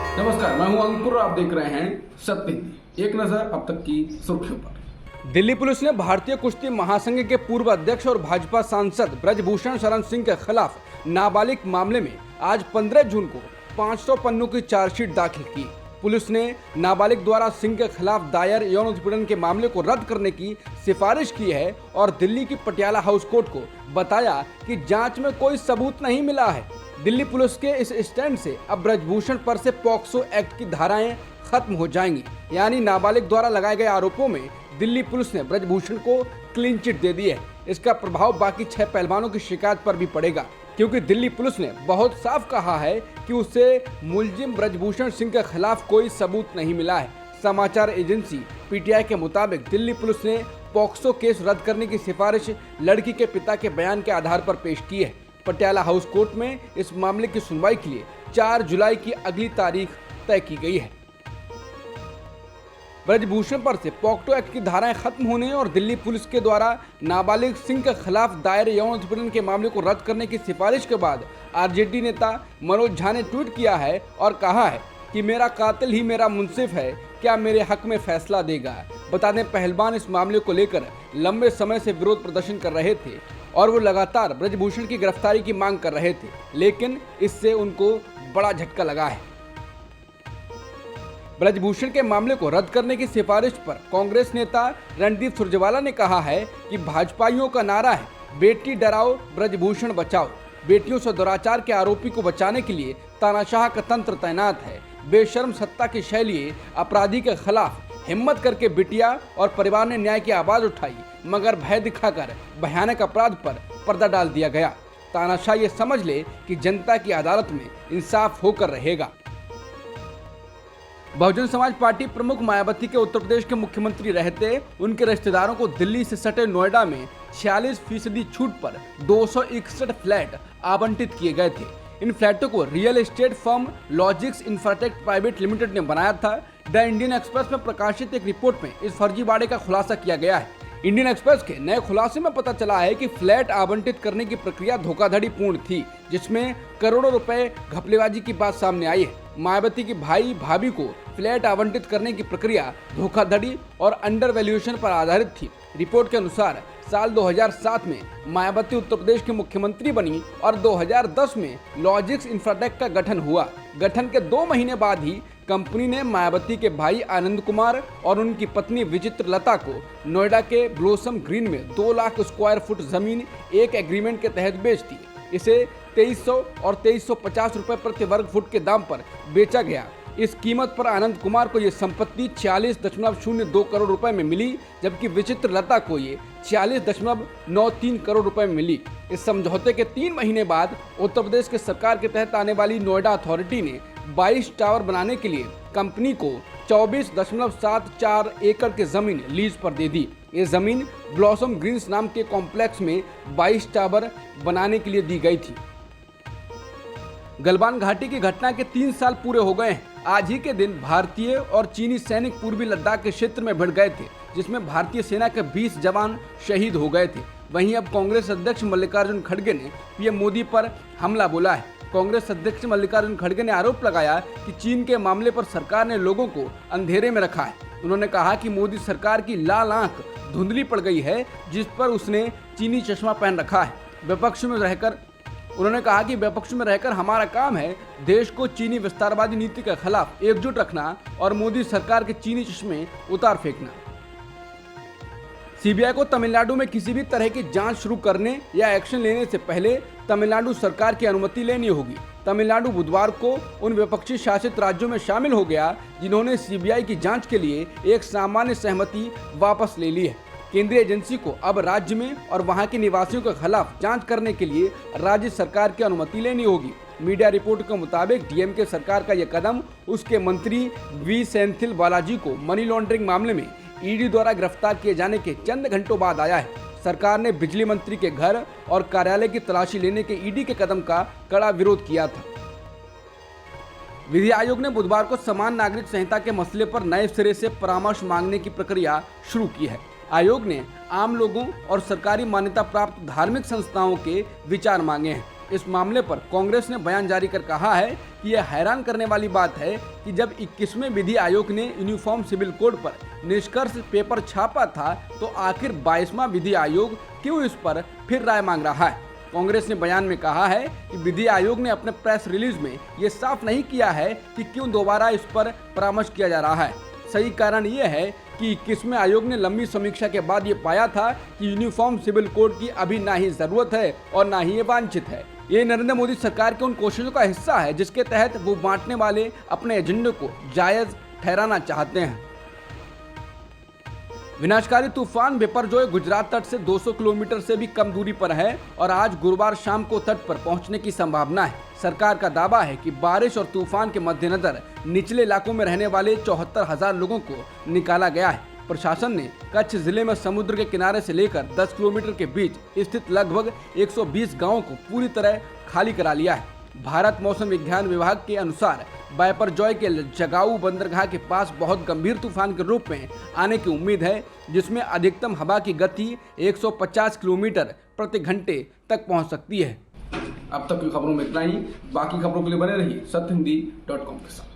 नमस्कार, मैं हूं अंकुर और आप देख रहे हैं सत्य हिंदी। एक नजर अब तक की सुर्खियों पर। दिल्ली पुलिस ने भारतीय कुश्ती महासंघ के पूर्व अध्यक्ष और भाजपा सांसद ब्रजभूषण शरण सिंह के खिलाफ नाबालिग मामले में आज 15 जून को 500 पन्नों की चार्जशीट दाखिल की। पुलिस ने नाबालिग द्वारा सिंह के खिलाफ दायर यौन उत्पीड़न के मामले को रद्द करने की सिफारिश की है और दिल्ली की पटियाला हाउस कोर्ट को बताया कि जांच में कोई सबूत नहीं मिला है। दिल्ली पुलिस के इस स्टैंड से अब ब्रजभूषण पर से पॉक्सो एक्ट की धाराएं खत्म हो जाएंगी, यानी नाबालिग द्वारा लगाए गए आरोपों में दिल्ली पुलिस ने ब्रजभूषण को क्लीन चिट दे दी है। इसका प्रभाव बाकी 6 पहलवानों की शिकायत पर भी पड़ेगा, क्योंकि दिल्ली पुलिस ने बहुत साफ कहा है कि उसे मुलजिम ब्रजभूषण सिंह के खिलाफ कोई सबूत नहीं मिला है। समाचार एजेंसी पीटीआई के मुताबिक दिल्ली पुलिस ने पॉक्सो केस रद्द करने की सिफारिश लड़की के पिता के बयान के आधार पर पेश की है। पटियाला हाउस कोर्ट में इस मामले की सुनवाई के लिए 4 जुलाई की अगली तारीख तय की गई है। ब्रजभूषण पर से पॉक्सो एक्ट की धाराएं खत्म होने और दिल्ली पुलिस के द्वारा नाबालिग सिंह के खिलाफ दायर यौन उत्पीड़न के मामले को रद्द करने की सिफारिश के बाद आरजेडी नेता मनोज झा ने ट्वीट किया है और कहा है कि मेरा कातिल ही मेरा मुंसिफ है, क्या मेरे हक में फैसला देगा। बता दें, पहलवान इस मामले को लेकर लंबे समय से विरोध प्रदर्शन कर रहे थे और वो लगातार ब्रजभूषण की गिरफ्तारी की मांग कर रहे थे, लेकिन इससे उनको बड़ा झटका लगा है। ब्रजभूषण के मामले को रद्द करने की सिफारिश पर कांग्रेस नेता रणदीप सुरजेवाला ने कहा है कि भाजपाइयों का नारा है, बेटी डराओ ब्रजभूषण बचाओ। बेटियों से दुराचार के आरोपी को बचाने के लिए तानाशाह का तंत्र तैनात है। बेशर्म सत्ता की शैली अपराधी के खिलाफ हिम्मत करके बिटिया और परिवार ने न्याय की आवाज उठाई, मगर भय दिखाकर भयानक अपराध पर पर्दा डाल दिया गया। तानाशाह ये समझ ले कि जनता की अदालत में इंसाफ होकर रहेगा। बहुजन समाज पार्टी प्रमुख मायावती के उत्तर प्रदेश के मुख्यमंत्री रहते उनके रिश्तेदारों को दिल्ली से सटे नोएडा में 46% छूट पर 261 फ्लैट आवंटित किए गए थे। इन फ्लैटों को real estate firm logics Infratech private limited ने बनाया था। द इंडियन एक्सप्रेस में प्रकाशित एक रिपोर्ट में इस फर्जीवाड़े का खुलासा किया गया है। इंडियन एक्सप्रेस के नए खुलासे में पता चला है कि फ्लैट आवंटित करने की प्रक्रिया धोखाधड़ी पूर्ण थी, जिसमें करोड़ों रुपए घपलेबाजी की बात सामने आई है। मायावती की भाई भाभी को फ्लैट आवंटित करने की प्रक्रिया धोखाधड़ी और अंडर वैल्यूएशन पर आधारित थी। रिपोर्ट के अनुसार साल 2007 में मायावती उत्तर प्रदेश की मुख्यमंत्री बनी और 2010 में लॉजिक्स इंफ्राटेक का गठन हुआ। गठन के 2 महीने बाद ही कंपनी ने मायावती के भाई आनंद कुमार और उनकी पत्नी विचित्र लता को नोएडा के ब्लॉसम ग्रीन में 2 लाख स्क्वायर फुट जमीन एक एग्रीमेंट के तहत बेच दी। इसे 2300 और 2350 रुपए प्रति वर्ग फुट के दाम पर बेचा गया। इस कीमत पर आनंद कुमार को ये संपत्ति 46.02 करोड़ रुपए में मिली, जबकि विचित्र लता को ये 46.93 करोड़ रुपए में मिली। इस समझौते के 3 महीने बाद उत्तर प्रदेश के सरकार के तहत आने वाली नोएडा अथॉरिटी ने 22 टावर बनाने के लिए कंपनी को 24.74 एकड़ की जमीन लीज पर दे दी। ये जमीन ब्लॉसम ग्रीन्स नाम के कॉम्प्लेक्स में 22 टावर बनाने के लिए दी गई थी। गलवान घाटी की घटना के 3 साल पूरे हो गए हैं। आज ही के दिन भारतीय और चीनी सैनिक पूर्वी लद्दाख के क्षेत्र में भिड़ गए थे, जिसमें भारतीय सेना के 20 जवान शहीद हो गए थे। वहीं अब कांग्रेस अध्यक्ष मल्लिकार्जुन खड़गे ने पीएम मोदी पर हमला बोला है। कांग्रेस अध्यक्ष मल्लिकार्जुन खड़गे ने आरोप लगाया कि चीन के मामले पर सरकार ने लोगों को अंधेरे में रखा है। उन्होंने कहा कि मोदी सरकार की लाल आंख धुंधली पड़ गई है, जिस पर उसने चीनी चश्मा पहन रखा है। उन्होंने कहा कि विपक्ष में रहकर हमारा काम है देश को चीनी विस्तारवादी नीति के खिलाफ एकजुट रखना और मोदी सरकार के चीनी चश्मे उतार फेंकना। सीबीआई को तमिलनाडु में किसी भी तरह की जांच शुरू करने या एक्शन लेने से पहले तमिलनाडु सरकार की अनुमति लेनी होगी। तमिलनाडु बुधवार को उन विपक्षी शासित राज्यों में शामिल हो गया जिन्होंने सीबीआई की जांच के लिए एक सामान्य सहमति वापस ले ली है। केंद्रीय एजेंसी को अब राज्य में और वहां के निवासियों के खिलाफ जांच करने के लिए राज्य सरकार की अनुमति लेनी होगी। मीडिया रिपोर्ट के मुताबिक डीएमके सरकार का यह कदम उसके मंत्री वी सेंथिल बालाजी को मनी लॉन्ड्रिंग मामले में ईडी द्वारा गिरफ्तार किए जाने के चंद घंटों बाद आया है। सरकार ने बिजली मंत्री के घर और कार्यालय की तलाशी लेने के ईडी के कदम का कड़ा विरोध किया था। विधि आयोग ने बुधवार को समान नागरिक संहिता के मसले पर नए सिरे से परामर्श मांगने की प्रक्रिया शुरू की है। आयोग ने आम लोगों और सरकारी मान्यता प्राप्त धार्मिक संस्थाओं के विचार मांगे हैं। इस मामले पर कांग्रेस ने बयान जारी कर कहा है कि यह हैरान करने वाली बात है कि जब 21वें विधि आयोग ने यूनिफॉर्म सिविल कोड पर निष्कर्ष पेपर छापा था तो आखिर 22वां विधि आयोग क्यों इस पर फिर राय मांग रहा है। कांग्रेस ने बयान में कहा है कि विधि आयोग ने अपने प्रेस रिलीज में ये साफ नहीं किया है कि क्यों दोबारा इस पर परामर्श किया जा रहा है। सही कारण ये है कि 21वें आयोग ने लंबी समीक्षा के बाद ये पाया था कि यूनिफॉर्म सिविल कोड की अभी ना ही जरूरत है और ना ही ये वांछित है। ये नरेंद्र मोदी सरकार के उन कोशिशों का हिस्सा है जिसके तहत वो बांटने वाले अपने एजेंडे को जायज ठहराना चाहते हैं। विनाशकारी तूफान बिपरजॉय गुजरात तट से 200 किलोमीटर से भी कम दूरी पर है और आज गुरुवार शाम को तट पर पहुंचने की संभावना है। सरकार का दावा है कि बारिश और तूफान के मद्देनजर निचले इलाकों में रहने वाले 74,000 लोगों को निकाला गया है। प्रशासन ने कच्छ जिले में समुद्र के किनारे से लेकर 10 किलोमीटर के बीच स्थित लगभग 120 गांवों को पूरी तरह खाली करा लिया है। भारत मौसम विज्ञान विभाग के अनुसार बिपरजॉय के जगाऊ बंदरगाह के पास बहुत गंभीर तूफान के रूप में आने की उम्मीद है, जिसमें अधिकतम हवा की गति 150 किलोमीटर प्रति घंटे तक पहुंच सकती है। अब तक की खबरों में इतना ही। बाकी खबरों के लिए बने रहिए सत्यहिंदी.com के साथ।